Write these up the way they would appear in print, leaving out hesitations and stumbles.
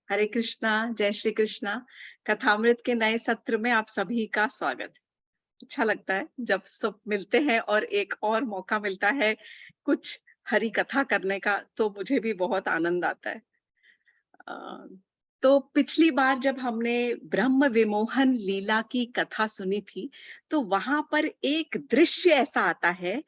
हरे कृष्णा, जय श्री कृष्णा। कथामृत के नए सत्र में आप सभी का स्वागत है। अच्छा लगता है जब सब मिलते हैं और एक और मौका मिलता है कुछ हरि कथा करने का, तो मुझे भी बहुत आनंद आता है। अ, तो पिछली बार जब हमने ब्रह्म विमोहन लीला की कथा सुनी थी, तो वहां पर एक दृश्य ऐसा आता है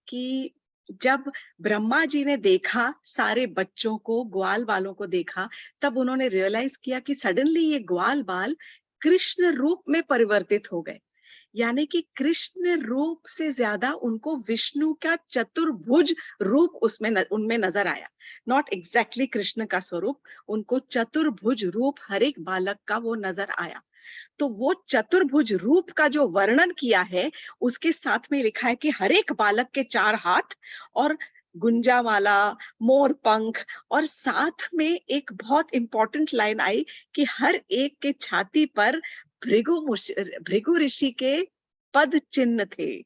कि जब ब्रह्मा जी ने देखा सारे बच्चों को, ग्वाल बालों को देखा, तब उन्होंने रियलाइज किया कि सडनली ये ग्वाल बाल कृष्ण रूप में परिवर्तित हो गए। यानी कि कृष्ण रूप से ज्यादा उनको विष्णु का चतुर्भुज रूप उनमें नजर आया। नॉट एग्जैक्टली कृष्ण का स्वरूप, उनको चतुर्भुज रूप हर एक बालक का वो नजर आया। तो वो चतुर्भुज रूप का जो वर्णन किया है, उसके साथ में लिखा है कि हर एक बालक के 4 हाथ और गुंजामाला, मोर पंख, और साथ में एक बहुत इंपॉर्टेंट लाइन आई कि हर एक के छाती पर भृगु ऋषि के पद चिन्ह थे।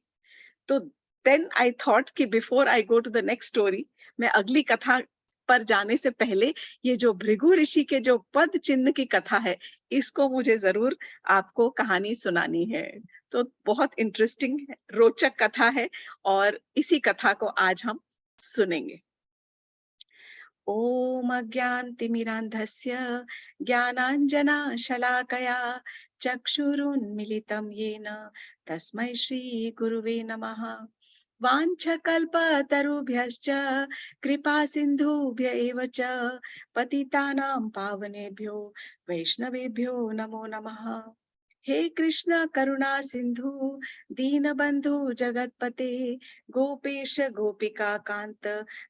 तो देन आई थॉट कि before I go to the next story, मैं अगली कथा पर जाने से पहले ये जो भृगु ऋषि के जो पद चिन्ह की कथा है, इसको मुझे जरूर आपको कहानी सुनानी है। तो बहुत इंटरेस्टिंग है, रोचक कथा है, और इसी कथा को आज हम सुनेंगे। ॐ अज्ञानतिमिरान्धस्य ज्ञानाञ्जनशलाकया चक्षुरुन्मिलितं येन तस्मै श्रीगुरुवे नमः। वाञ्छकल्पतरुभ्यश्च कृपासिन्धुभ्य एव च पतितानां पावनेभ्यो वैष्णवेभ्यो नमो नमः। हे कृष्ण करुणा सिंधु दीनबंधु जगतपते गोपेश गोपिका कांत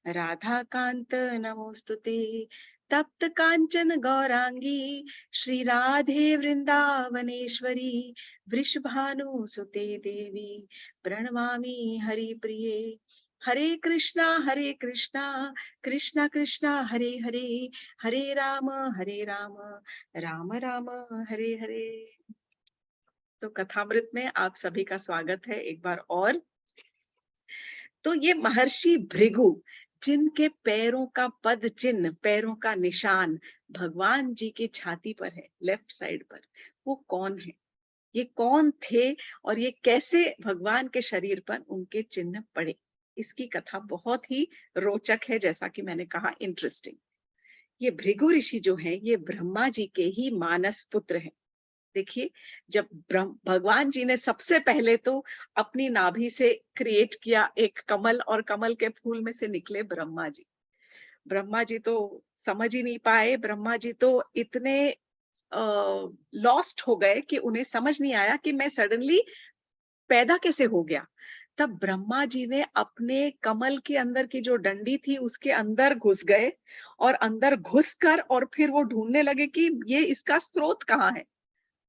राधा कांत नमोस्तुते। तप्त कांचन गौरांगी श्री राधे वृंदावनेश्वरी वृषभानुसुते देवी प्रणमामि हरिप्रिये। हरे कृष्णा कृष्णा कृष्णा हरे हरे, हरे राम राम राम राम हरे हरे। तो कथामृत में आप सभी का स्वागत है एक बार और। तो ये महर्षि भृगु, जिनके पैरों का पद चिन्ह, पैरों का निशान भगवान जी की छाती पर है, लेफ्ट साइड पर, वो कौन है, ये कौन थे, और ये कैसे भगवान के शरीर पर उनके चिन्ह पड़े, इसकी कथा बहुत ही रोचक है। जैसा कि मैंने कहा, इंटरेस्टिंग। ये भृगु ऋषि जो हैं, ये ब्रह्मा जी के ही मानस पुत्र हैं। देखिए, जब भगवान जी ने सबसे पहले तो अपनी नाभि से क्रिएट किया एक कमल, और कमल के फूल में से निकले ब्रह्मा जी। ब्रह्मा जी तो समझ ही नहीं पाए, ब्रह्मा जी तो इतने लॉस्ट हो गए कि उन्हें समझ नहीं आया कि मैं सडनली पैदा कैसे हो गया। तब ब्रह्मा जी ने अपने कमल के अंदर की जो डंडी थी उसके अंदर घुस गए, और अंदर घुसकर और फिर वो ढूंढने लगे कि ये इसका स्रोत कहाँ है,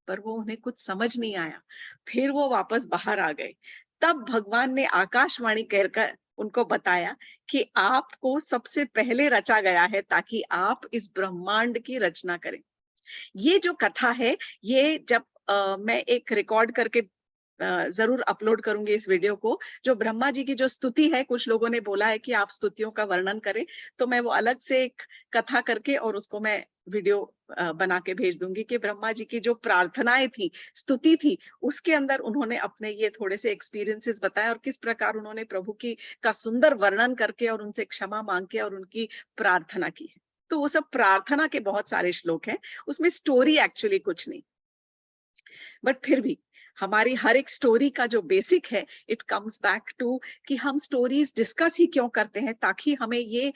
पर वो उन्हें कुछ समझ नहीं आया। फिर वो वापस बाहर आ गए। तब भगवान ने आकाशवाणी कहकर उनको बताया कि आपको सबसे पहले रचा गया है ताकि आप इस ब्रह्मांड की रचना करें। ये जो कथा है, ये जब मैं एक रिकॉर्ड करके जरूर अपलोड करूंगी इस वीडियो को। जो ब्रह्मा जी की जो स्तुति है, कुछ लोगों ने बोला है कि आप स्तुतियों का वर्णन करें, तो मैं वो अलग से एक कथा करके और उसको मैं वीडियो बना के भेज दूंगी कि ब्रह्मा जी की जो प्रार्थनाएं थी, स्तुति थी, उसके अंदर उन्होंने अपने ये थोड़े से एक्सपीरियंसेस बताए और किस प्रकार उन्होंने प्रभु की का सुंदर वर्णन करके और उनसे क्षमा मांग के और उनकी प्रार्थना की है। तो वो सब प्रार्थना के बहुत सारे श्लोक हैं, उसमें स्टोरी एक्चुअली कुछ नहीं, बट फिर भी हमारी हर एक स्टोरी का जो बेसिक है, इट कम्स बैक टू कि हम स्टोरीज डिस्कस ही क्यों करते हैं, ताकि हमें ये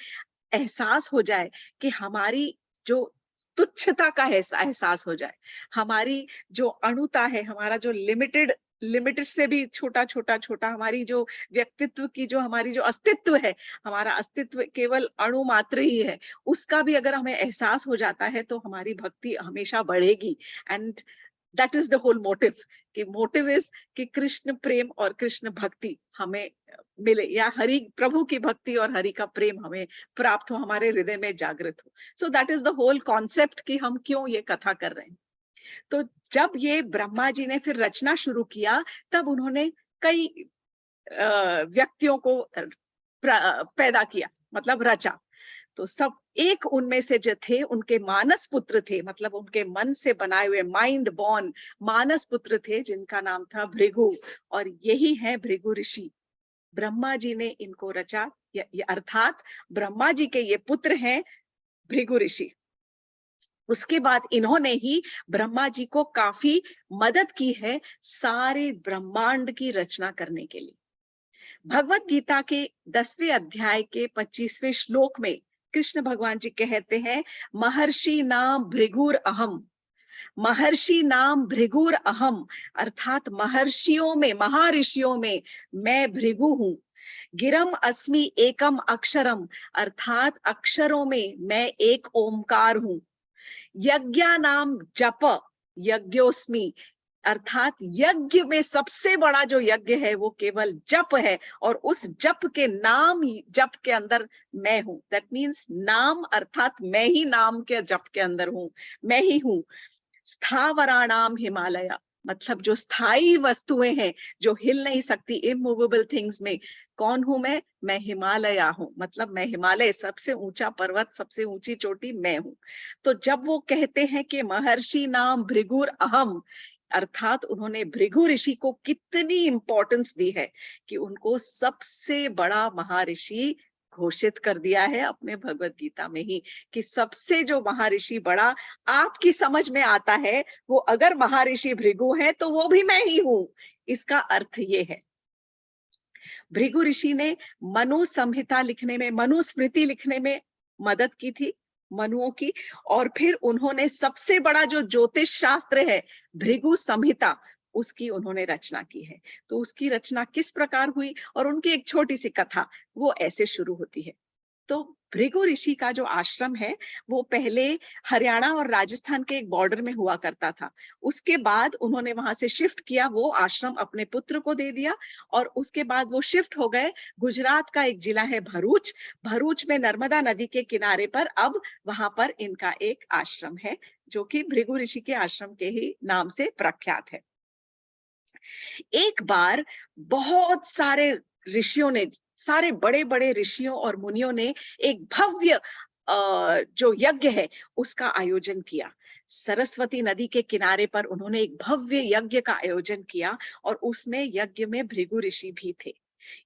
एहसास हो जाए कि हमारी जो तुच्छता का एहसास हो जाए, हमारी जो अणुता है, हमारा जो लिमिटेड लिमिटेड से भी छोटा छोटा छोटा हमारी जो व्यक्तित्व की जो हमारी जो अस्तित्व है, हमारा अस्तित्व केवल अणु मात्र ही है, उसका भी अगर हमें एहसास हो जाता है तो हमारी भक्ति हमेशा बढ़ेगी। And that is the whole motive, कि मोटिव इज कि कृष्ण प्रेम और कृष्ण भक्ति हमें मिले, या हरि प्रभु की भक्ति और हरि का प्रेम हमें प्राप्त हो, हमारे हृदय में जागृत हो। So that is the whole concept कि हम क्यों ये कथा कर रहे हैं। तो जब ये ब्रह्मा जी ने फिर रचना शुरू किया, तब उन्होंने कई व्यक्तियों को पैदा किया, मतलब रचा। तो सब एक उनमें से जो थे उनके मानस पुत्र थे, मतलब उनके मन से बनाए हुए माइंड बॉर्न मानस पुत्र थे, जिनका नाम था भृगु। और यही है भृगु ऋषि। ब्रह्मा जी ने इनको रचा, अर्थात ब्रह्मा जी के ये पुत्र हैं भृगु ऋषि। उसके बाद इन्होंने ही ब्रह्मा जी को काफी मदद की है सारे ब्रह्मांड की रचना करने के लिए। भगवत गीता के 10वें अध्याय के 25वें श्लोक में कृष्ण भगवान जी कहते हैं, महर्षि नाम भृगुर अहम, महर्षि नाम भृगुर अहम, अर्थात महर्षियों में, महाऋषियों में मैं भृगु हूं। गिरम अस्मि एकम अक्षरम, अर्थात अक्षरों में मैं एक ओमकार हूं। यज्ञा नाम जप, यज्ञोस्मि, अर्थात यज्ञ में सबसे बड़ा जो यज्ञ है वो केवल जप है, और उस जप के नाम, जप के अंदर मैं हूं। दैट मीन्स नाम अर्थात मैं ही नाम के जप के अंदर हूं, मैं ही हूं। स्थावराणाम हिमालय, मतलब जो स्थायी वस्तुएं हैं जो हिल नहीं सकती, इमूवेबल थिंग्स में कौन हूं मैं हिमालय हूं, मतलब मैं हिमालय, सबसे ऊंचा पर्वत, सबसे ऊंची चोटी मैं हूं। तो जब वो कहते हैं कि महर्षि नाम भृगुर अहम, अर्थात उन्होंने भृगु ऋषि को कितनी इंपॉर्टेंस दी है कि उनको सबसे बड़ा महर्षि घोषित कर दिया है अपने भगवत गीता में ही, कि सबसे जो महर्षि बड़ा आपकी समझ में आता है, वो अगर महर्षि भृगु है तो वो भी मैं ही हूं। इसका अर्थ ये है। भृगु ऋषि ने मनु संहिता लिखने में, मनुस्मृति लिखने में मदद की थी, मनुओं की। और फिर उन्होंने सबसे बड़ा जो ज्योतिष शास्त्र है भृगु संहिता, उसकी उन्होंने रचना की है। तो उसकी रचना किस प्रकार हुई, और उनकी एक छोटी सी कथा वो ऐसे शुरू होती है। तो भृगु ऋषि का जो आश्रम है वो पहले हरियाणा और राजस्थान के एक बॉर्डर में हुआ करता था। उसके बाद उन्होंने वहां से शिफ्ट किया, वो आश्रम अपने पुत्र को दे दिया, और उसके बाद वो शिफ्ट हो गए गुजरात का एक जिला है भरूच। भरूच में नर्मदा नदी के किनारे पर अब वहां पर इनका एक आश्रम है, जो कि भृगु ऋषि के आश्रम के ही नाम से प्रख्यात है। एक बार बहुत सारे ऋषियों ने, सारे बड़े बड़े ऋषियों और मुनियों ने एक भव्य जो यज्ञ है उसका आयोजन किया। सरस्वती नदी के किनारे पर उन्होंने एक भव्य यज्ञ का आयोजन किया, और उसमें यज्ञ में भृगु ऋषि भी थे।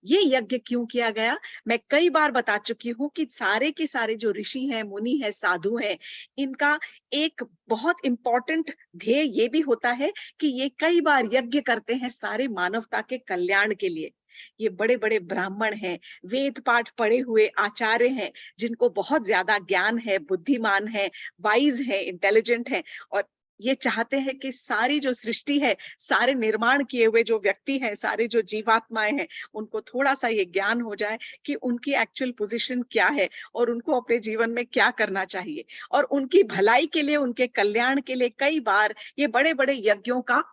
ये यज्ञ क्यों किया गया, मैं कई बार बता चुकी हूँ कि सारे के सारे जो ऋषि हैं, मुनि हैं, साधु हैं, इनका एक बहुत इंपॉर्टेंट ध्येय ये भी होता है कि ये कई बार यज्ञ करते हैं सारे मानवता के कल्याण के लिए। ये बड़े बड़े ब्राह्मण हैं, वेद पाठ पढ़े हुए आचार्य हैं, जिनको बहुत ज्यादा ज्ञान है, बुद्धिमान है, वाइज है, इंटेलिजेंट है, और ये चाहते हैं कि सारी जो सृष्टि है, सारे निर्माण किए हुए जो व्यक्ति हैं, सारे जो जीवात्माएं हैं, उनको थोड़ा सा ये ज्ञान हो जाए कि उनकी एक्चुअल पोजीशन क्या है और उनको अपने जीवन में क्या करना चाहिए। और उनकी भलाई के लिए, उनके कल्याण के लिए कई बार ये बड़े बड़े यज्ञों का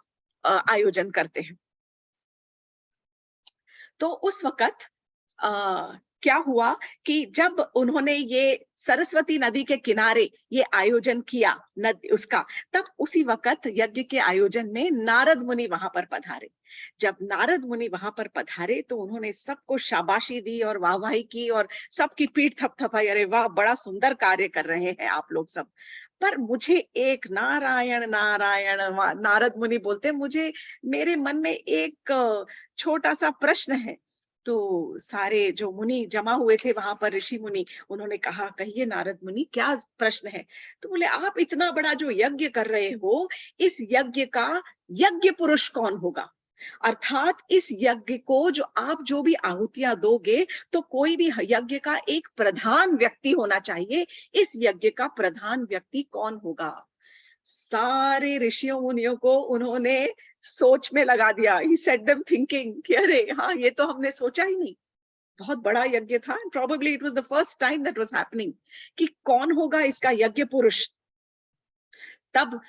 आयोजन करते हैं। तो उस वक्त क्या हुआ कि जब उन्होंने ये सरस्वती नदी के किनारे ये आयोजन किया नदी उसका, तब उसी वक्त यज्ञ के आयोजन में नारद मुनि वहां पर पधारे। जब नारद मुनि वहां पर पधारे तो उन्होंने सबको शाबाशी दी और वाहवाही की, और सबकी पीठ थपथपाई, अरे वाह बड़ा सुंदर कार्य कर रहे हैं आप लोग सब। पर मुझे एक नारायण नारायण, नारद मुनि बोलते, मुझे मेरे मन में एक छोटा सा प्रश्न है। तो सारे जो मुनि जमा हुए थे वहां पर, ऋषि मुनि, उन्होंने कहा, कहिए नारद मुनि क्या प्रश्न है। तो बोले, आप इतना बड़ा जो यज्ञ कर रहे हो, इस यज्ञ का यज्ञ पुरुष कौन होगा, अर्थात इस यज्ञ को जो आप जो भी आहुतियां दोगे, तो कोई भी यज्ञ का एक प्रधान व्यक्ति होना चाहिए। इस यज्ञ का प्रधान व्यक्ति कौन होगा। सारे ऋषियों मुनियों को उन्होंने सोच में लगा दिया। ही सेट देम थिंकिंग कि अरे हाँ, ये तो हमने सोचा ही नहीं। बहुत बड़ा यज्ञ था, probably it was the first time that was happening, कि कौन होगा इसका यज्ञ पुरुष। तब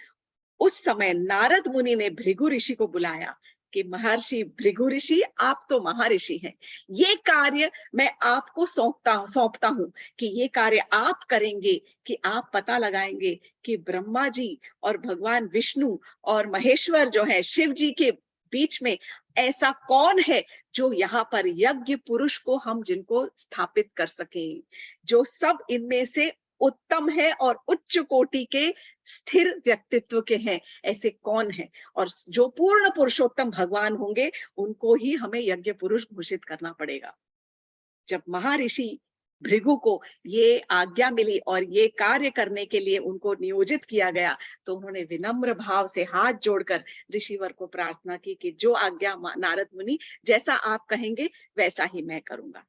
उस समय नारद मुनि ने भृगु ऋषि को बुलाया कि महर्षि भृगु ऋषि, आप तो महर्षि हैं, ये कार्य मैं आपको सौंपता हूं कि ये कार्य आप करेंगे, कि आप पता लगाएंगे कि ब्रह्मा जी और भगवान विष्णु और महेश्वर जो है शिव जी के बीच में ऐसा कौन है जो यहाँ पर यज्ञ पुरुष को हम जिनको स्थापित कर सकें, जो सब इनमें से उत्तम है और उच्च कोटि के स्थिर व्यक्तित्व के हैं, ऐसे कौन है? और जो पूर्ण पुरुषोत्तम भगवान होंगे उनको ही हमें यज्ञ पुरुष घोषित करना पड़ेगा। जब महर्षि भृगु को ये आज्ञा मिली और ये कार्य करने के लिए उनको नियोजित किया गया, तो उन्होंने विनम्र भाव से हाथ जोड़कर ऋषिवर को प्रार्थना की कि जो आज्ञा नारद मुनि, जैसा आप कहेंगे वैसा ही मैं करूंगा।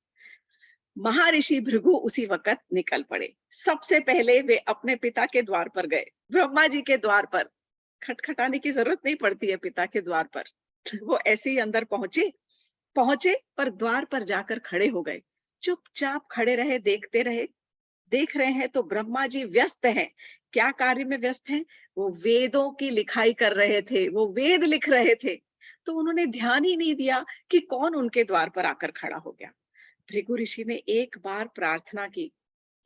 महर्षि भृगु उसी वक्त निकल पड़े। सबसे पहले वे अपने पिता के द्वार पर गए, ब्रह्मा जी के द्वार पर। खटखटाने की जरूरत नहीं पड़ती है पिता के द्वार पर, वो ऐसे ही अंदर पहुंचे पर द्वार पर जाकर खड़े हो गए। चुपचाप खड़े रहे, देखते रहे। देख रहे हैं तो ब्रह्मा जी व्यस्त हैं। क्या कार्य में व्यस्त हैं? वो वेदों की लिखाई कर रहे थे, वो वेद लिख रहे थे। तो उन्होंने ध्यान ही नहीं दिया कि कौन उनके द्वार पर आकर खड़ा हो गया। भृगु ऋषि ने एक बार प्रार्थना की,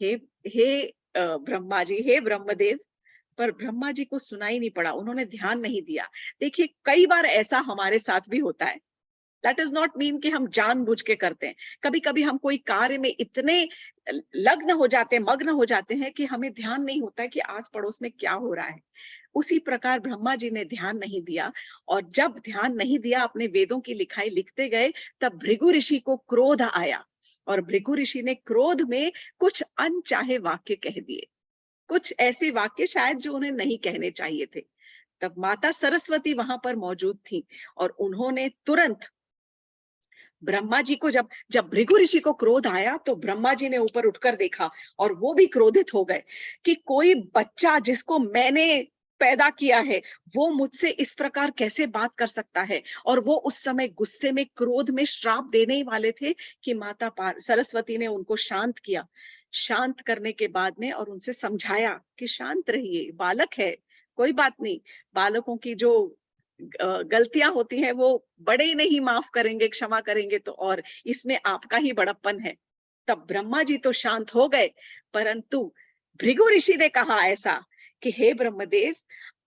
हे हे ब्रह्मा जी, हे ब्रह्मदेव, पर ब्रह्मा जी को सुनाई नहीं पड़ा, उन्होंने ध्यान नहीं दिया। देखिए कई बार ऐसा हमारे साथ भी होता है। दैट इज नॉट मीन कि हम जानबूझ के करते हैं। कभी कभी हम कोई कार्य में इतने लग्न हो जाते हैं, मग्न हो जाते हैं कि हमें ध्यान नहीं होता है कि आस पड़ोस में क्या हो रहा है। उसी प्रकार ब्रह्मा जी ने ध्यान नहीं दिया, और जब ध्यान नहीं दिया, अपने वेदों की लिखाई लिखते गए, तब भृगु ऋषि को क्रोध आया और भृगु ऋषि ने क्रोध में कुछ अनचाहे वाक्य कह दिए, कुछ ऐसे वाक्य शायद जो उन्हें नहीं कहने चाहिए थे। तब माता सरस्वती वहां पर मौजूद थी और उन्होंने तुरंत ब्रह्मा जी को, जब जब भृगु ऋषि को क्रोध आया तो ब्रह्मा जी ने ऊपर उठकर देखा और वो भी क्रोधित हो गए कि कोई बच्चा जिसको मैंने पैदा किया है वो मुझसे इस प्रकार कैसे बात कर सकता है। और वो उस समय गुस्से में, क्रोध में श्राप देने ही वाले थे कि माता सरस्वती ने उनको शांत किया। शांत करने के बाद में और उनसे समझाया कि शांत रहिए, बालक है, कोई बात नहीं। बालकों की जो गलतियां होती हैं वो बड़े ही नहीं माफ करेंगे, क्षमा करेंगे तो, और इसमें आपका ही बड़प्पन है। तब ब्रह्मा जी तो शांत हो गए, परंतु भृगु ऋषि ने कहा ऐसा कि हे ब्रह्मदेव,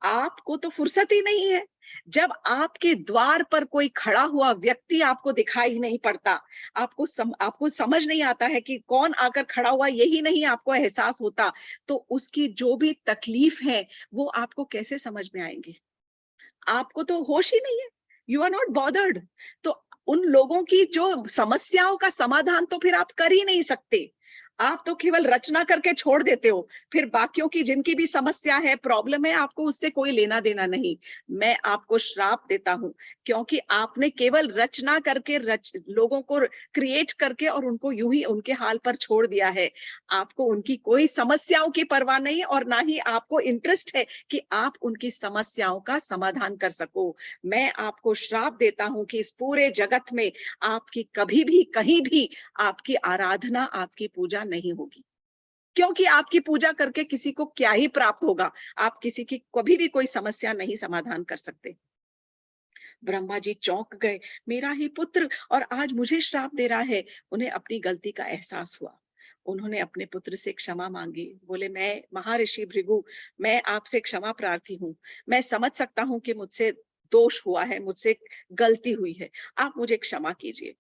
आपको तो फुर्सत ही नहीं है। जब आपके द्वार पर कोई खड़ा हुआ व्यक्ति आपको दिखाई नहीं पड़ता, आपको समझ नहीं आता है कि कौन आकर खड़ा हुआ, यही नहीं आपको एहसास होता, तो उसकी जो भी तकलीफ है वो आपको कैसे समझ में आएंगी? आपको तो होश ही नहीं है, यू आर नॉट बॉदर्ड। तो उन लोगों की जो समस्याओं का समाधान तो फिर आप कर ही नहीं सकते। आप तो केवल रचना करके छोड़ देते हो, फिर बाकियों की जिनकी भी समस्या है, प्रॉब्लम है, आपको उससे कोई लेना देना नहीं। मैं आपको श्राप देता हूं, क्योंकि आपने केवल रचना करके लोगों को क्रिएट करके और उनको यूं ही उनके हाल पर छोड़ दिया है। आपको उनकी कोई समस्याओं की परवाह नहीं, और ना ही आपको इंटरेस्ट है कि आप उनकी समस्याओं का समाधान कर सको। मैं आपको श्राप देता हूं कि इस पूरे जगत में आपकी कभी भी कहीं भी आपकी आराधना, आपकी पूजा नहीं होगी, क्योंकि आपकी पूजा करके किसी को क्या ही प्राप्त होगा? आप किसी की कभी भी कोई समस्या नहीं समाधान कर सकते। ब्रह्मा जी चौंक गए, मेरा ही पुत्र और आज मुझे श्राप दे रहा है। उन्हें अपनी गलती का एहसास हुआ। उन्होंने अपने पुत्र से क्षमा मांगी। बोले, मैं महर्षि भृगु, मैं आपसे क्षमा प्रार्थी हूँ। मैं समझ सकता हूँ कि मुझसे दोष हुआ है, मुझसे गलती हुई है, आप मुझे क्षमा कीजिए।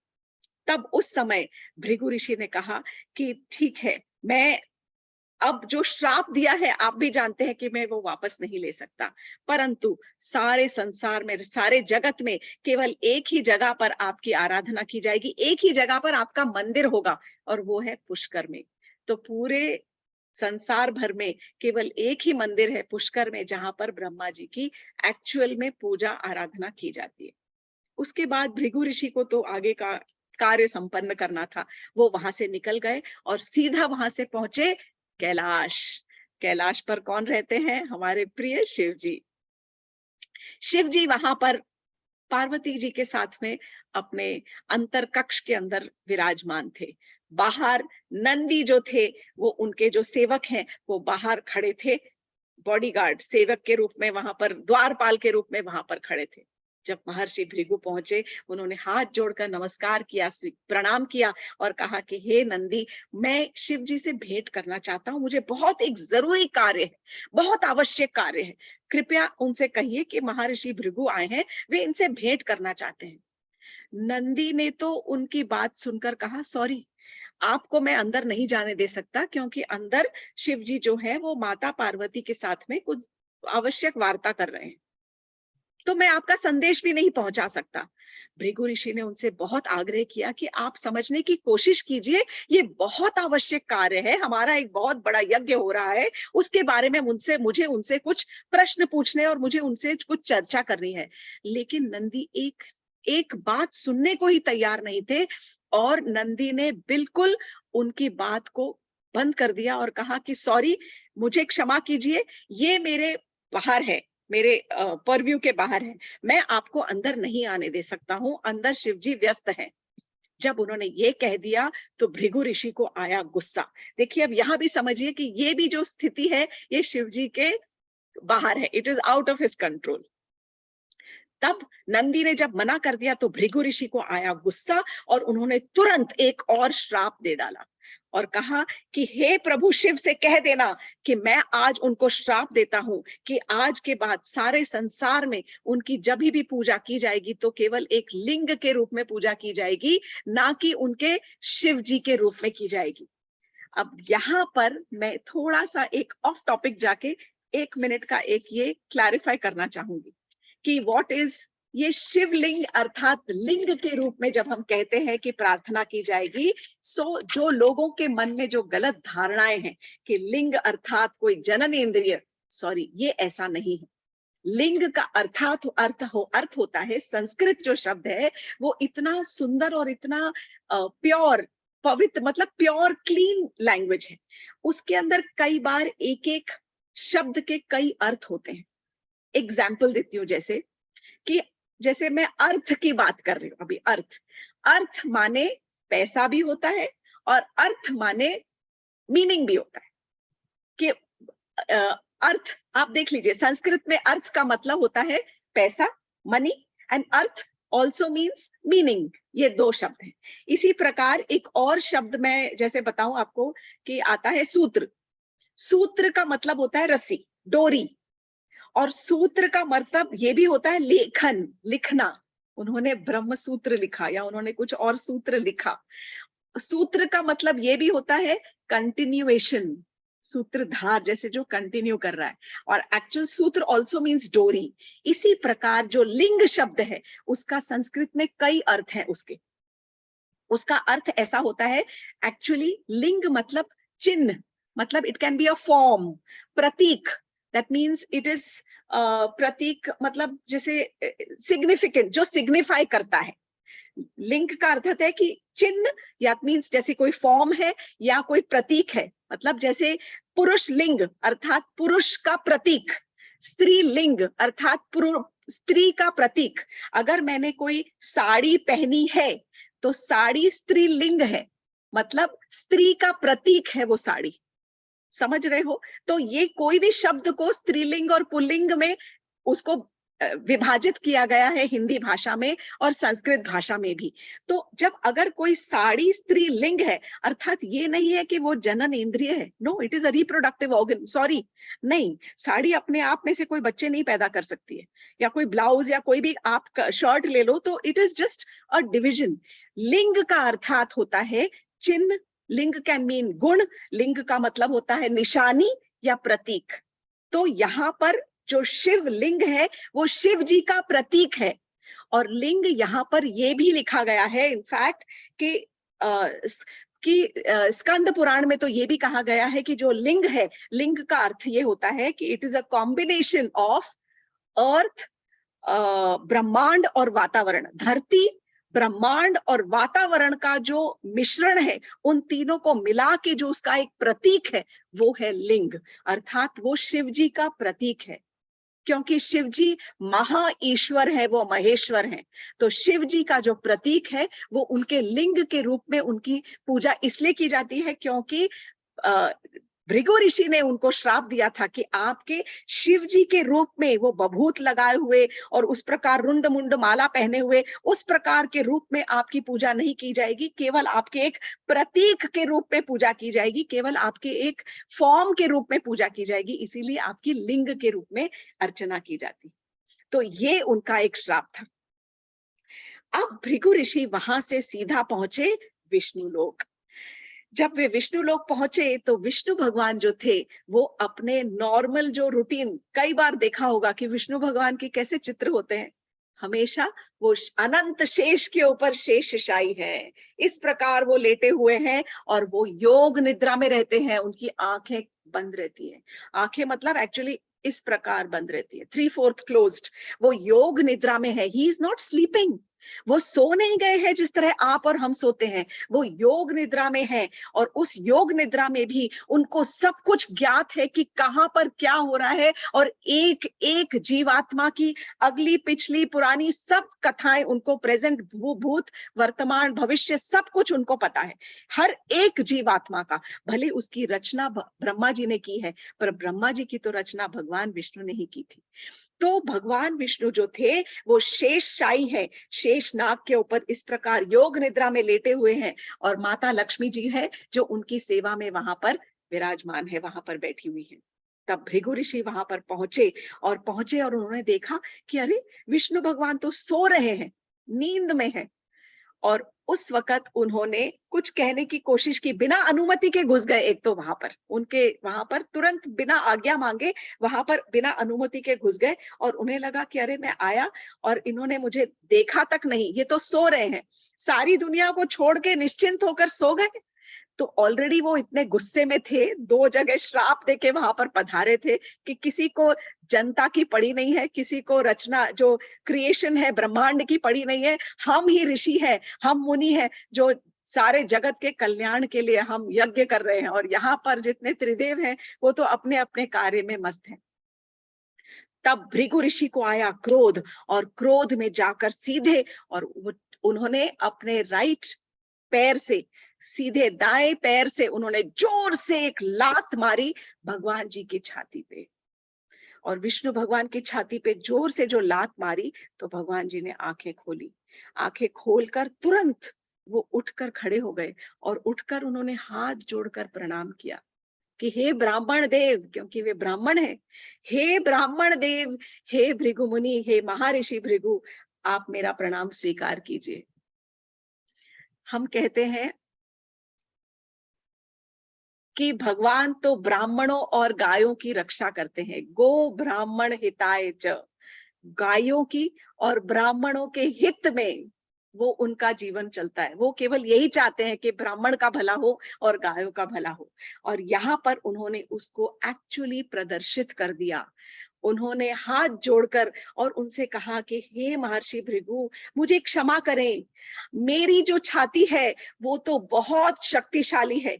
तब उस समय भृगु ऋषि ने कहा कि ठीक है, मैं अब जो श्राप दिया है आप भी जानते हैं कि मैं वो वापस नहीं ले सकता, परंतु सारे संसार में, सारे जगत में केवल एक ही जगह पर आपकी आराधना की जाएगी, एक ही जगह पर आपका मंदिर होगा, और वो है पुष्कर में। तो पूरे संसार भर में केवल एक ही मंदिर है पुष्कर में, जहां पर ब्रह्मा जी की एक्चुअल में पूजा आराधना की जाती है। उसके बाद भृगु ऋषि को तो आगे का कार्य संपन्न करना था। वो वहां से निकल गए और सीधा वहां से पहुंचे कैलाश। कैलाश पर कौन रहते हैं? हमारे प्रिय शिव जी। शिव जी वहां पर पार्वती जी के साथ में अपने अंतर कक्ष के अंदर विराजमान थे। बाहर नंदी जो थे, वो उनके जो सेवक हैं, वो बाहर खड़े थे, बॉडीगार्ड सेवक के रूप में, वहां पर द्वारपाल के रूप में वहां पर खड़े थे। जब महर्षि भृगु पहुंचे, उन्होंने हाथ जोड़कर नमस्कार किया, प्रणाम किया और कहा कि हे नंदी, मैं शिव जी से भेंट करना चाहता हूँ, मुझे बहुत एक जरूरी कार्य है, बहुत आवश्यक कार्य है। कृपया उनसे कहिए कि महर्षि भृगु आए हैं, वे इनसे भेंट करना चाहते हैं। नंदी ने तो उनकी बात सुनकर कहा, सॉरी, आपको मैं अंदर नहीं जाने दे सकता, क्योंकि अंदर शिव जी जो है वो माता पार्वती के साथ में कुछ आवश्यक वार्ता कर रहे हैं, तो मैं आपका संदेश भी नहीं पहुंचा सकता। भृगु ऋषि ने उनसे बहुत आग्रह किया कि आप समझने की कोशिश कीजिए, ये बहुत आवश्यक कार्य है, हमारा एक बहुत बड़ा यज्ञ हो रहा है, उसके बारे में मुझे उनसे कुछ प्रश्न पूछने और मुझे उनसे कुछ चर्चा करनी है। लेकिन नंदी एक एक बात सुनने को ही तैयार नहीं थे, और नंदी ने बिल्कुल उनकी बात को बंद कर दिया और कहा कि सॉरी, मुझे क्षमा कीजिए, ये मेरे बाहर है, मेरे परव्यू के बाहर है, मैं आपको अंदर नहीं आने दे सकता हूं, अंदर शिवजी व्यस्त हैं। जब उन्होंने ये कह दिया तो भृगु ऋषि को आया गुस्सा। देखिए, अब यहां भी समझिए कि ये भी जो स्थिति है ये शिवजी के बाहर है, it is out of his control. तब नंदी ने जब मना कर दिया तो भृगु ऋषि को आया गुस्सा, और उन्होंने तुरंत एक और श्राप दे डाला और कहा कि हे प्रभु शिव से कह देना कि मैं आज उनको श्राप देता हूं कि आज के बाद सारे संसार में उनकी जब भी पूजा की जाएगी तो केवल एक लिंग के रूप में पूजा की जाएगी, ना कि उनके शिव जी के रूप में की जाएगी। अब यहाँ पर मैं थोड़ा सा एक ऑफ टॉपिक जाके 1 मिनट का एक ये क्लैरिफाई करना चाहूंगी कि व्हाट इज ये शिवलिंग, अर्थात लिंग के रूप में जब हम कहते हैं कि प्रार्थना की जाएगी, सो जो लोगों के मन में जो गलत धारणाएं हैं कि लिंग अर्थात कोई जनन इंद्रिय, सॉरी, ये ऐसा नहीं है। लिंग का अर्थ होता है, संस्कृत जो शब्द है वो इतना सुंदर और इतना प्योर, पवित्र, मतलब प्योर क्लीन लैंग्वेज है। उसके अंदर कई बार एक एक शब्द के कई अर्थ होते हैं। एग्जाम्पल देती हूँ, जैसे मैं अर्थ की बात कर रही हूँ अभी। अर्थ माने पैसा भी होता है और अर्थ माने मीनिंग भी होता है कि अर्थ, आप देख लीजिए, संस्कृत में अर्थ का मतलब होता है पैसा, money, and earth also means meaning. ये 2 शब्द हैं। इसी प्रकार एक और शब्द मैं जैसे बताऊं आपको कि आता है सूत्र। सूत्र का मतलब होता है रस्सी, डोरी, और सूत्र का मतलब ये भी होता है लेखन, लिखना। उन्होंने ब्रह्म सूत्र लिखा या उन्होंने कुछ और सूत्र लिखा। सूत्र का मतलब ये भी होता है कंटिन्यूएशन, सूत्रधार, जैसे जो कंटिन्यू कर रहा है, और एक्चुअल सूत्र ऑल्सो मीन्स डोरी। इसी प्रकार जो लिंग शब्द है उसका संस्कृत में कई अर्थ हैं। उसका अर्थ ऐसा होता है, एक्चुअली लिंग मतलब चिन्ह, मतलब it can be a form, प्रतीक, दैट मीन्स इट इज प्रतीक, मतलब जैसे सिग्निफिकेंट, जो सिग्निफाई करता है। लिंग का अर्थ है कि चिन्ह, या मीन्स जैसे कोई फॉर्म है या कोई प्रतीक है, मतलब जैसे पुरुष लिंग अर्थात पुरुष का प्रतीक, स्त्री लिंग अर्थात स्त्री का प्रतीक। अगर मैंने कोई साड़ी पहनी है तो साड़ी स्त्रीलिंग है, मतलब स्त्री का प्रतीक है वो साड़ी। समझ रहे हो? तो ये कोई भी शब्द को स्त्रीलिंग और पुल्लिंग में उसको विभाजित किया गया है हिंदी भाषा में और संस्कृत भाषा में भी। तो जब अगर कोई साड़ी स्त्रीलिंग है, अर्थात ये नहीं है कि वो जनन इंद्रिय है, no, it is a reproductive organ, sorry, नहीं, साड़ी अपने आप में से कोई बच्चे नहीं पैदा कर सकती है, या कोई ब्लाउज या कोई भी आप शर्ट ले लो तो it is just a division. लिंग का अर्थात होता है चिन्ह, लिंग कैन मीन गुण, लिंग का मतलब होता है निशानी या प्रतीक। तो यहाँ पर जो शिव लिंग है वो शिव जी का प्रतीक है। और लिंग यहाँ पर ये भी लिखा गया है इनफैक्ट कि स्कंद पुराण में तो ये भी कहा गया है कि जो लिंग है, लिंग का अर्थ ये होता है कि it is a combination of earth, ब्रह्मांड और वातावरण। धरती, ब्रह्मांड और वातावरण का जो मिश्रण है, उन तीनों को मिला के जो उसका एक प्रतीक है वो है लिंग, अर्थात वो शिव जी का प्रतीक है। क्योंकि शिव जी महा ईश्वर है, वो महेश्वर है, तो शिव जी का जो प्रतीक है वो उनके लिंग के रूप में उनकी पूजा इसलिए की जाती है क्योंकि भृगु ऋषि ने उनको श्राप दिया था कि आपके शिव जी के रूप में वो बभूत लगाए हुए और उस प्रकार रुंड मुंड माला पहने हुए उस प्रकार के रूप में आपकी पूजा नहीं की जाएगी, केवल आपके एक प्रतीक के रूप में पूजा की जाएगी, केवल आपके एक फॉर्म के रूप में पूजा की जाएगी, इसीलिए आपकी लिंग के रूप में अर्चना की जाती। तो ये उनका एक श्राप था। अब भृगु ऋषि वहां से सीधा पहुंचे विष्णु लोक। जब वे विष्णु लोक पहुंचे तो विष्णु भगवान जो थे वो अपने नॉर्मल जो रूटीन, कई बार देखा होगा कि विष्णु भगवान के कैसे चित्र होते हैं, हमेशा वो अनंत शेष के ऊपर शेषशायी है, इस प्रकार वो लेटे हुए हैं और वो योग निद्रा में रहते हैं, उनकी आंखें बंद रहती है। आंखें मतलब एक्चुअली इस प्रकार बंद रहती है, 3/4 क्लोज्ड। वो योग निद्रा में है, ही इज नॉट स्लीपिंग। वो सो नहीं गए हैं जिस तरह आप और हम सोते हैं, वो योग निद्रा में है। और उस योग निद्रा में भी उनको सब कुछ ज्ञात है कि कहां पर क्या हो रहा है, और एक एक जीवात्मा की अगली पिछली पुरानी सब कथाएं उनको, प्रेजेंट भूत वर्तमान भविष्य सब कुछ उनको पता है, हर एक जीवात्मा का। भले उसकी रचना ब्रह्मा जी ने की है, पर ब्रह्मा जी की तो रचना भगवान विष्णु ने ही की थी। तो भगवान विष्णु जो थे वो शेषशायी है, शेष नाग के ऊपर इस प्रकार योग निद्रा में लेटे हुए हैं, और माता लक्ष्मी जी है जो उनकी सेवा में वहां पर विराजमान है, वहां पर बैठी हुई है। तब भृगु ऋषि वहां पर पहुंचे और उन्होंने देखा कि अरे विष्णु भगवान तो सो रहे हैं, नींद में है। और उस वक्त उन्होंने कुछ कहने की कोशिश की, बिना अनुमति के घुस गए। एक तो वहां पर तुरंत बिना आज्ञा मांगे वहां पर बिना अनुमति के घुस गए, और उन्हें लगा कि अरे मैं आया और इन्होंने मुझे देखा तक नहीं, ये तो सो रहे हैं, सारी दुनिया को छोड़ के निश्चिंत होकर सो गए। तो ऑलरेडी वो इतने गुस्से में थे, 2 जगह श्राप देके वहां पर पधारे थे कि किसी को जनता की पड़ी नहीं है, किसी को रचना जो क्रिएशन है ब्रह्मांड की पड़ी नहीं है, हम ही ऋषि हैं, हम मुनि हैं जो सारे जगत के कल्याण के लिए हम यज्ञ कर रहे हैं, और यहाँ पर जितने त्रिदेव हैं वो तो अपने अपने कार्य में मस्त हैं। तब भृगु ऋषि को आया क्रोध, और क्रोध में जाकर सीधे, और उन्होंने अपने राइट पैर से, सीधे दाएं पैर से उन्होंने जोर से एक लात मारी भगवान जी की छाती पे। और विष्णु भगवान की छाती पे जोर से जो लात मारी तो भगवान जी ने आंखें खोली। आंखें खोलकर तुरंत वो उठकर खड़े हो गए, और उठकर उन्होंने हाथ जोड़कर प्रणाम किया कि हे ब्राह्मण देव, क्योंकि वे ब्राह्मण है, हे ब्राह्मण देव, हे भृगु मुनि, हे महर्षि भृगु, आप मेरा प्रणाम स्वीकार कीजिए। हम कहते हैं कि भगवान तो ब्राह्मणों और गायों की रक्षा करते हैं, गो ब्राह्मण हिताय च, गायों की और ब्राह्मणों के हित में वो उनका जीवन चलता है। वो केवल यही चाहते हैं कि ब्राह्मण का भला हो और गायों का भला हो। और यहाँ पर उन्होंने उसको एक्चुअली प्रदर्शित कर दिया। उन्होंने हाथ जोड़कर और उनसे कहा कि हे महर्षि भृगु, मुझे क्षमा करें, मेरी जो छाती है वो तो बहुत शक्तिशाली है।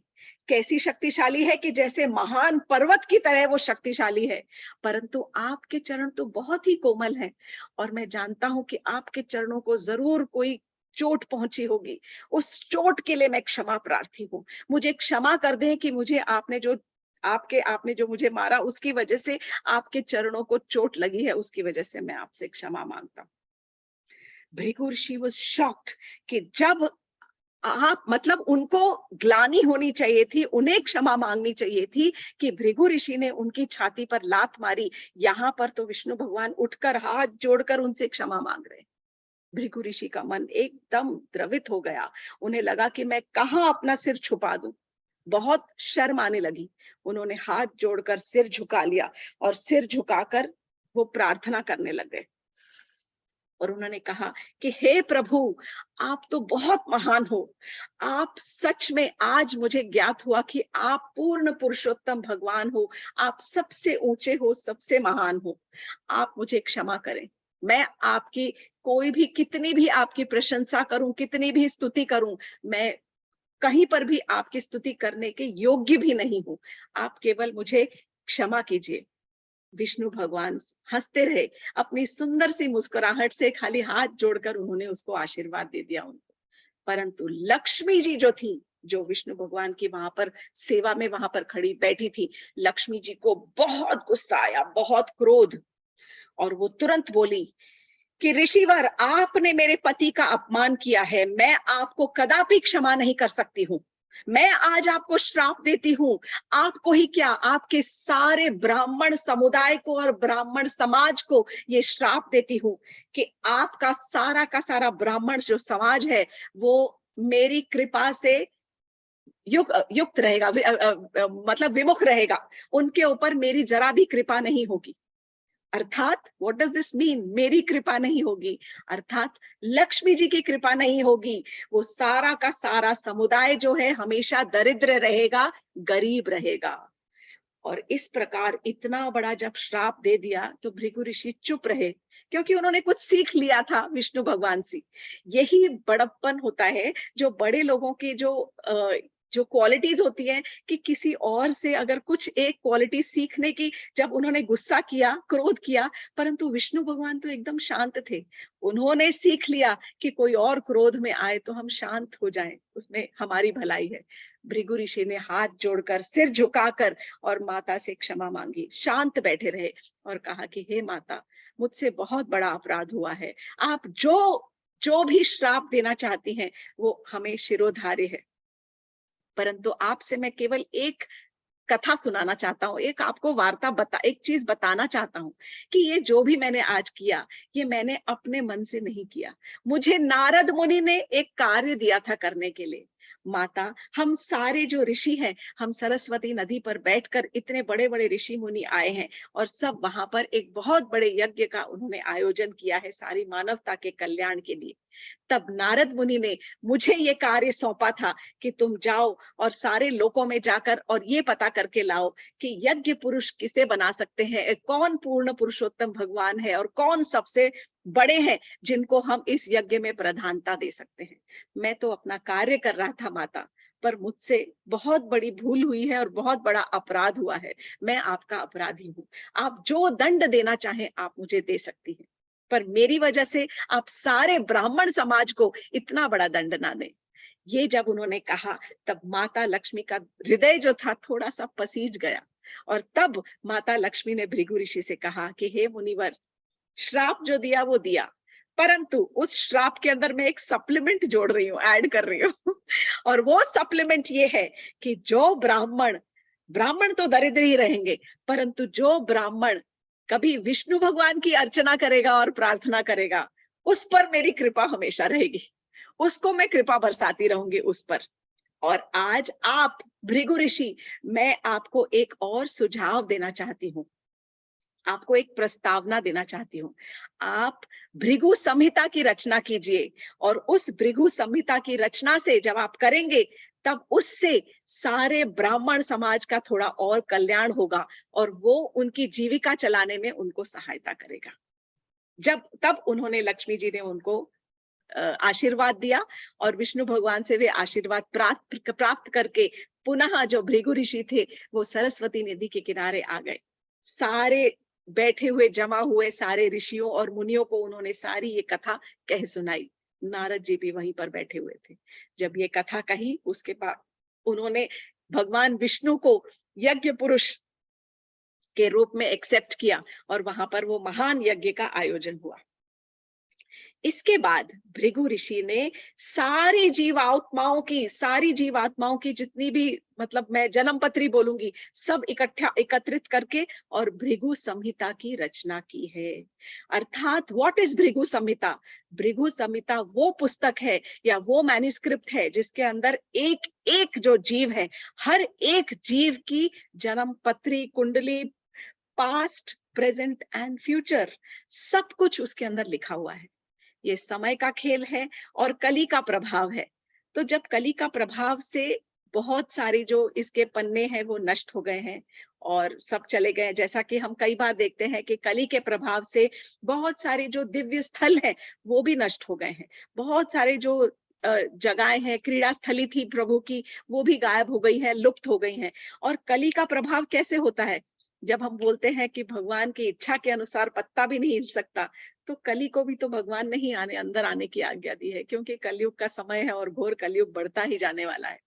कैसी शक्तिशाली है कि जैसे महान पर्वत की तरह वो शक्तिशाली है, परंतु आपके चरण तो बहुत ही कोमल हैं, और मैं जानता हूं कि आपके चरणों को जरूर कोई चोट पहुंची होगी। उस चोट के लिए मैं क्षमा प्रार्थी हूँ, मुझे क्षमा कर दें कि मुझे आपने जो मुझे मारा उसकी वजह से आपके चरणों को चोट लगी है, उसकी वजह से मैं आपसे क्षमा मांगता हूँ। भृगु ऋषि वाज शॉक्ड कि जब आप, मतलब उनको ग्लानि होनी चाहिए थी, उन्हें क्षमा मांगनी चाहिए थी कि भृगु ऋषि ने उनकी छाती पर लात मारी, यहाँ पर तो विष्णु भगवान उठकर हाथ जोड़कर उनसे क्षमा मांग रहे। भृगु ऋषि का मन एकदम द्रवित हो गया, उन्हें लगा कि मैं कहाँ अपना सिर छुपा दूं, बहुत शर्म आने लगी। उन्होंने हाथ जोड़कर सिर झुका लिया, और सिर झुकाकर वो प्रार्थना करने लगे, और उन्होंने कहा कि हे प्रभु, आप तो बहुत महान हो, आप सच में, आज मुझे ज्ञात हुआ कि आप पूर्ण पुरुषोत्तम भगवान हो, आप सबसे ऊंचे हो, सबसे महान हो, आप मुझे क्षमा करें। मैं आपकी कोई भी, कितनी भी आपकी प्रशंसा करूं, कितनी भी स्तुति करूं, मैं कहीं पर भी आपकी स्तुति करने के योग्य भी नहीं हूं, आप केवल मुझे क्षमा कीजिए। विष्णु भगवान हंसते रहे, अपनी सुंदर सी मुस्कुराहट से खाली हाथ जोड़कर उन्होंने उसको आशीर्वाद दे दिया उनको। परंतु लक्ष्मी जी जो थी जो विष्णु भगवान की वहां पर सेवा में वहां पर खड़ी बैठी थी, लक्ष्मी जी को बहुत गुस्सा आया, बहुत क्रोध, और वो तुरंत बोली कि ऋषिवर, आपने मेरे पति का अपमान किया है, मैं आपको कदापि क्षमा नहीं कर सकती हूँ। मैं आज आपको श्राप देती हूँ। आपको ही क्या, आपके सारे ब्राह्मण समुदाय को और ब्राह्मण समाज को ये श्राप देती हूँ कि आपका सारा का सारा ब्राह्मण जो समाज है वो मेरी कृपा से युक्त रहेगा, मतलब विमुख रहेगा, उनके ऊपर मेरी जरा भी कृपा नहीं होगी। अर्थात व्हाट डज दिस मीन, मेरी कृपा नहीं होगी, अर्थात लक्ष्मी जी की कृपा नहीं होगी। वो सारा का सारा समुदाय जो है हमेशा दरिद्र रहेगा, गरीब रहेगा। और इस प्रकार इतना बड़ा जब श्राप दे दिया तो भृगु ऋषि चुप रहे, क्योंकि उन्होंने कुछ सीख लिया था विष्णु भगवान से। यही बड़प्पन होता है, जो बड़े लोगों के जो क्वालिटीज होती है, कि किसी और से अगर कुछ एक क्वालिटी सीखने की, जब उन्होंने गुस्सा किया, क्रोध किया, परंतु विष्णु भगवान तो एकदम शांत थे। उन्होंने सीख लिया कि कोई और क्रोध में आए तो हम शांत हो जाएं, उसमें हमारी भलाई है। भृगु ऋषि ने हाथ जोड़कर, सिर झुकाकर और माता से क्षमा मांगी, शांत बैठे रहे और कहा कि हे माता, मुझसे बहुत बड़ा अपराध हुआ है। आप जो जो भी श्राप देना चाहती हैं वो हमें शिरोधार्य है, परंतु आपसे मैं केवल एक कथा सुनाना चाहता हूँ, एक आपको एक चीज बताना चाहता हूँ कि ये जो भी मैंने आज किया, ये मैंने अपने मन से नहीं किया। मुझे नारद मुनि ने एक कार्य दिया था करने के लिए। माता, हम सारे जो ऋषि हैं, हम सरस्वती नदी पर बैठकर, इतने बड़े बड़े ऋषि मुनि आए हैं और सब वहां पर एक बहुत बड़े यज्ञ का उन्होंने आयोजन किया है सारी मानवता के कल्याण के लिए। तब नारद मुनि ने मुझे ये कार्य सौंपा था कि तुम जाओ और सारे लोकों में जाकर और ये पता करके लाओ कि यज्ञ पुरुष किसे बना सकते हैं, कौन पूर्ण पुरुषोत्तम भगवान है और कौन सबसे बड़े हैं जिनको हम इस यज्ञ में प्रधानता दे सकते हैं। मैं तो अपना कार्य कर रहा था माता, पर मुझसे बहुत बड़ी भूल हुई है और बहुत बड़ा अपराध हुआ है। मैं आपका अपराधी हूँ। आप जो दंड देना चाहें आप मुझे दे सकती हैं, पर मेरी वजह से आप सारे ब्राह्मण समाज को इतना बड़ा दंड ना दें। ये जब उन्होंने कहा, तब माता लक्ष्मी का हृदय जो था थोड़ा सा पसीज गया, और तब माता लक्ष्मी ने भृगु ऋषि से कहा कि हे मुनिवर, श्राप जो दिया वो दिया, परंतु उस श्राप के अंदर मैं एक सप्लीमेंट जोड़ रही हूँ, ऐड कर रही हूँ और वो सप्लीमेंट ये है कि जो ब्राह्मण, ब्राह्मण तो दरिद्र ही रहेंगे, परंतु जो ब्राह्मण कभी विष्णु भगवान की अर्चना करेगा और प्रार्थना करेगा, उस पर मेरी कृपा हमेशा रहेगी, उसको मैं कृपा बरसाती रहूंगी उस पर। और आज आप भृगु ऋषि, मैं आपको एक और सुझाव देना चाहती हूँ, आपको एक प्रस्तावना देना चाहती हूँ। आप भृगु संहिता की रचना कीजिए, और उस भृगु संहिता की रचना से जब आप करेंगे, तब उससे सारे ब्राह्मण समाज का थोड़ा और कल्याण होगा और वो उनकी जीविका चलाने में उनको सहायता करेगा। तब उन्होंने, लक्ष्मी जी ने उनको आशीर्वाद दिया, और विष्णु भगवान से वे आशीर्वाद प्राप्त करके पुनः जो भृगु ऋषि थे वो सरस्वती नदी के किनारे आ गए। सारे बैठे हुए, जमा हुए सारे ऋषियों और मुनियों को उन्होंने सारी ये कथा कह सुनाई। नारद जी भी वहीं पर बैठे हुए थे। जब ये कथा कही, उसके बाद उन्होंने भगवान विष्णु को यज्ञ पुरुष के रूप में एक्सेप्ट किया, और वहां पर वो महान यज्ञ का आयोजन हुआ। इसके बाद भृगु ऋषि ने सारी जीवात्माओं की जितनी भी, मतलब मैं जन्मपत्री बोलूंगी, सब एकत्रित करके और भृगु संहिता की रचना की है। अर्थात व्हाट इज भृगु संहिता? भृगु संहिता वो पुस्तक है या वो मैन्युस्क्रिप्ट है जिसके अंदर एक एक जो जीव है, हर एक जीव की जन्मपत्री, कुंडली, पास्ट, प्रेजेंट एंड फ्यूचर, सब कुछ उसके अंदर लिखा हुआ है। ये समय का खेल है और कली का प्रभाव है। तो जब कली का प्रभाव से बहुत सारे जो इसके पन्ने हैं वो नष्ट हो गए हैं और सब चले गए, जैसा कि हम कई बार देखते हैं कि कली के प्रभाव से बहुत सारे जो दिव्य स्थल हैं वो भी नष्ट हो गए हैं। बहुत सारे जो जगहें हैं, क्रीड़ा स्थली थी प्रभु की, वो भी गायब हो गई है, लुप्त हो गई हैं। और कली का प्रभाव कैसे होता है? जब हम बोलते हैं कि भगवान की इच्छा के अनुसार पत्ता भी नहीं हिल सकता, तो कली को भी तो भगवान ने ही अंदर आने की आज्ञा दी है, क्योंकि कलयुग का समय है और घोर कलयुग बढ़ता ही जाने वाला है।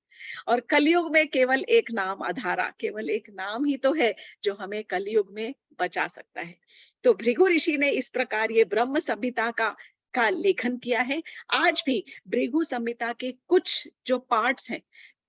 और कलयुग में केवल एक नाम आधारा, केवल एक नाम ही तो है जो हमें कलयुग में बचा सकता है। तो भृगु ऋषि ने इस प्रकार ये ब्रह्म संहिता का लेखन किया है। आज भी भृगु संहिता के कुछ जो पार्ट्स हैं,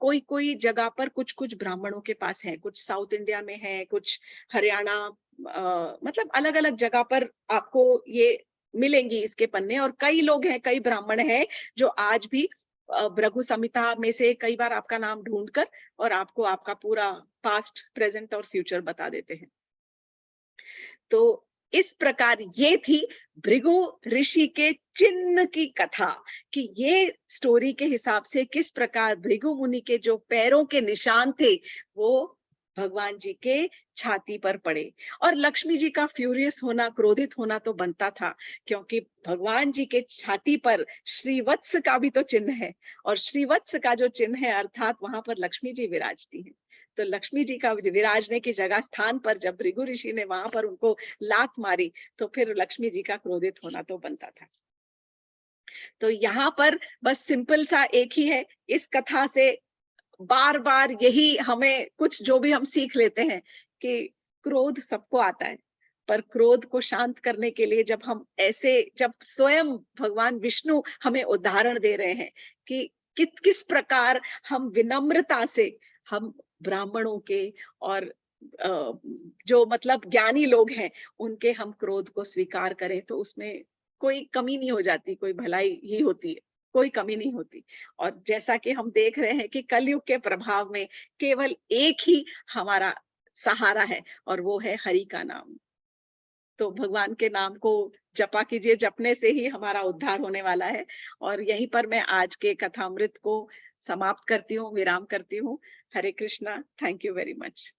कोई कोई जगह पर कुछ कुछ ब्राह्मणों के पास है, कुछ साउथ इंडिया में है, कुछ हरियाणा, मतलब अलग अलग जगह पर आपको ये मिलेंगी इसके पन्ने। और कई लोग हैं, कई ब्राह्मण हैं जो आज भी भृगु संहिता में से कई बार आपका नाम ढूंढकर और आपको आपका पूरा पास्ट, प्रेजेंट और फ्यूचर बता देते हैं। तो इस प्रकार ये थी भृगु ऋषि के चिन्ह की कथा, कि ये स्टोरी के हिसाब से किस प्रकार भृगु मुनि के जो पैरों के निशान थे वो भगवान जी के छाती पर पड़े। और लक्ष्मी जी का फ्यूरियस होना, क्रोधित होना तो बनता था, क्योंकि भगवान जी के छाती पर श्रीवत्स का भी तो चिन्ह है, और श्रीवत्स का जो चिन्ह है अर्थात वहां पर लक्ष्मी जी विराजती है। तो लक्ष्मी जी का विराजने की जगह स्थान पर जब भृगु ऋषि ने वहां पर उनको लात मारी, तो फिर लक्ष्मी जी का क्रोधित होना तो बनता था। तो यहाँ पर बस सिंपल सा एक ही है, इस कथा से बार बार यही हमें कुछ जो भी हम सीख लेते हैं कि क्रोध सबको आता है, पर क्रोध को शांत करने के लिए जब हम ऐसे, जब स्वयं भगवान विष्णु हमें उदाहरण दे रहे हैं कि किस प्रकार हम विनम्रता से, हम ब्राह्मणों के और जो मतलब ज्ञानी लोग हैं उनके हम क्रोध को स्वीकार करें, तो उसमें कोई कमी नहीं हो जाती, कोई भलाई ही होती है, कोई कमी नहीं होती। और जैसा कि हम देख रहे हैं कि कलयुग के प्रभाव में केवल एक ही हमारा सहारा है, और वो है हरि का नाम। तो भगवान के नाम को जपा कीजिए, जपने से ही हमारा उद्धार होने वाला है। और यहीं पर मैं आज के कथामृत को समाप्त करती हूँ, विराम करती हूँ। Hare Krishna, thank you very much.